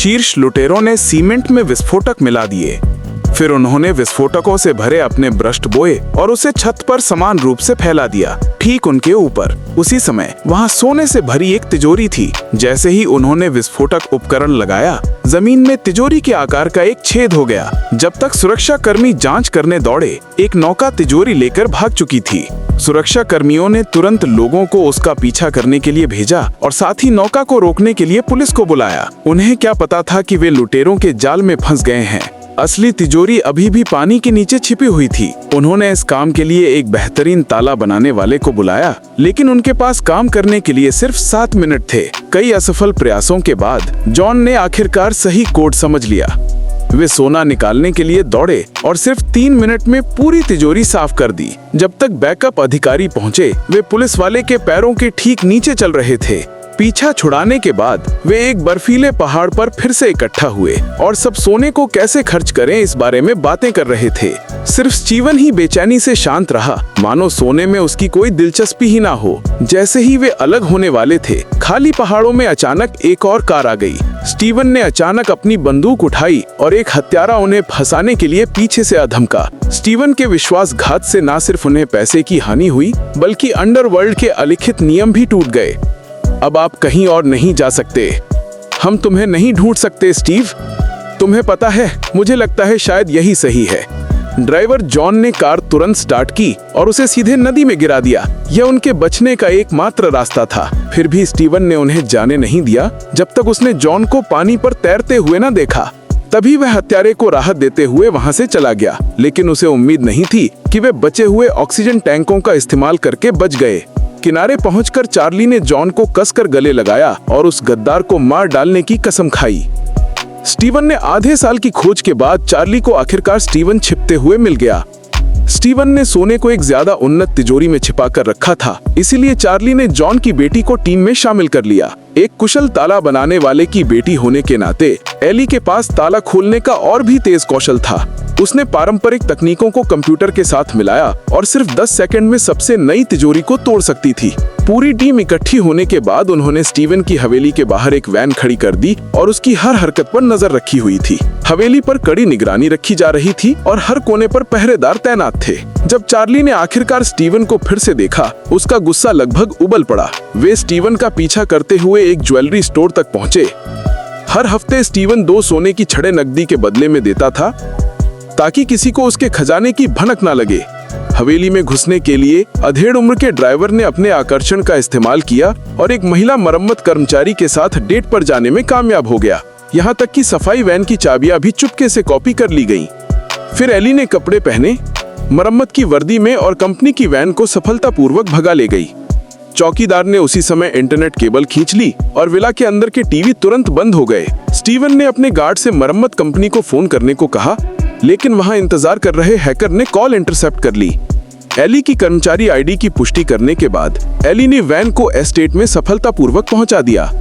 शीर्ष लुटेरों ने सीमेंट में विस्फोटक मिला दिए। फिर उन्होंने विस्फोटकों से भरे अपने ब्रस्ट बोए और उसे छत पर समान रूप से फैला दिया, ठीक उनके ऊपर। उसी समय वहां सोने से भरी एक तिजोरी थी। जैसे ही उन्होंने विस्फोटक उपकरण लगाया, जमीन में तिजोरी के आकार का एक छेद हो गया। जब तक सुरक्षा कर्मी जांच करने दौड़े, एक नौका तिजोरी लेकर भाग चुकी थी। सुरक्षा कर्मियों ने तुरंत लोगों को उसका पीछा करने के लिए भेजा और साथ ही नौका को रोकने के लिए पुलिस को बुलाया। उन्हें क्या पता था कि वे लुटेरों के जाल में फंस गए हैं। असली तिजोरी अभी भी पानी के नीचे छिपी हुई थी। उन्होंने इस काम के लिए एक बेहतरीन ताला बनाने वाले को बुलाया, लेकिन उनके पास काम करने के लिए सिर्फ 7 मिनट थे। कई असफल प्रयासों के बाद जॉन ने आखिरकार सही कोड समझ लिया। वे सोना निकालने के लिए दौड़े और सिर्फ 3 मिनट में पूरी तिजोरी साफ कर दी। जब तक बैकअप अधिकारी पहुंचे, वे पुलिस वाले के पैरों के ठीक नीचे चल रहे थे। पीछा छुड़ाने के बाद वे एक बर्फीले पहाड़ पर फिर से इकट्ठा हुए और सब सोने को कैसे खर्च करें इस बारे में बातें कर रहे थे। सिर्फ स्टीवन ही बेचैनी से शांत रहा, मानो सोने में उसकी कोई दिलचस्पी ही ना हो। जैसे ही वे अलग होने वाले थे, खाली पहाड़ों में अचानक एक और कार आ गई। स्टीवन ने अचानक अपनी बंदूक उठाई और एक हत्यारा उन्हें फंसाने के लिए पीछे से अधमका। स्टीवन के विश्वासघात से न सिर्फ उन्हें पैसे की हानि हुई, बल्कि अंडरवर्ल्ड के अलिखित नियम भी टूट गए। अब आप कहीं और नहीं जा सकते। हम तुम्हें नहीं ढूंढ सकते स्टीव। तुम्हें पता है, मुझे लगता है शायद यही सही है। ड्राइवर जॉन ने कार तुरंत स्टार्ट की और उसे सीधे नदी में गिरा दिया। यह उनके बचने का एकमात्र रास्ता था। फिर भी स्टीवन ने उन्हें जाने नहीं दिया जब तक उसने जॉन को पानी पर तैरते हुए न देखा। तभी वह हत्यारे को राहत देते हुए वहां से चला गया, लेकिन उसे उम्मीद नहीं थी कि वे बचे हुए ऑक्सीजन टैंकों का इस्तेमाल करके बच गए। किनारे पहुंचकर चार्ली ने जॉन को कसकर गले लगाया और उस गद्दार को मार डालने की कसम खाई। स्टीवन ने आधे साल की खोज के बाद चार्ली को आखिरकार स्टीवन छिपते हुए मिल गया। स्टीवन ने सोने को एक ज्यादा उन्नत तिजोरी में छिपा कर रखा था, इसीलिए चार्ली ने जॉन की बेटी को टीम में शामिल कर लिया। एक कुशल ताला बनाने वाले की बेटी होने के नाते एली के पास ताला खोलने का और भी तेज कौशल था। उसने पारंपरिक तकनीकों को कंप्यूटर के साथ मिलाया और सिर्फ 10 सेकंड में सबसे नई तिजोरी को तोड़ सकती थी। पूरी टीम इकट्ठी होने के बाद उन्होंने स्टीवन की हवेली के बाहर एक वैन खड़ी कर दी और उसकी हर हरकत पर नजर रखी हुई थी। हवेली पर कड़ी निगरानी रखी जा रही थी और हर कोने पर पहरेदार तैनात थे। जब चार्ली ने आखिरकार स्टीवन को फिर से देखा, उसका गुस्सा लगभग उबल पड़ा। वे स्टीवन का पीछा करते हुए एक ज्वेलरी स्टोर तक पहुंचे। हर हफ्ते स्टीवन 2 सोने की छड़ें नकदी के बदले में देता था, ताकि किसी को उसके खजाने की भनक न लगे। हवेली में घुसने के लिए अधेड़ उम्र के ड्राइवर ने अपने आकर्षण का इस्तेमाल किया और एक महिला मरम्मत कर्मचारी के साथ डेट पर जाने में कामयाब हो गया। यहाँ तक कि सफाई वैन की चाबियां भी चुपके से कॉपी कर ली गईं। फिर एली ने कपड़े पहने, मरम्मत की वर्दी में और कंपनी की वैन को सफलतापूर्वक भगा ले गई। चौकीदार ने उसी समय इंटरनेट केबल खींच ली और विला के अंदर के टीवी तुरंत बंद हो गए। स्टीवन ने अपने गार्ड से मरम्मत कंपनी को फोन करने को कहा, लेकिन वहां इंतजार कर रहे हैकर ने कॉल इंटरसेप्ट कर ली। एली की कर्मचारी आईडी की पुष्टि करने के बाद एली ने वैन को एस्टेट में सफलतापूर्वक पहुंचा दिया।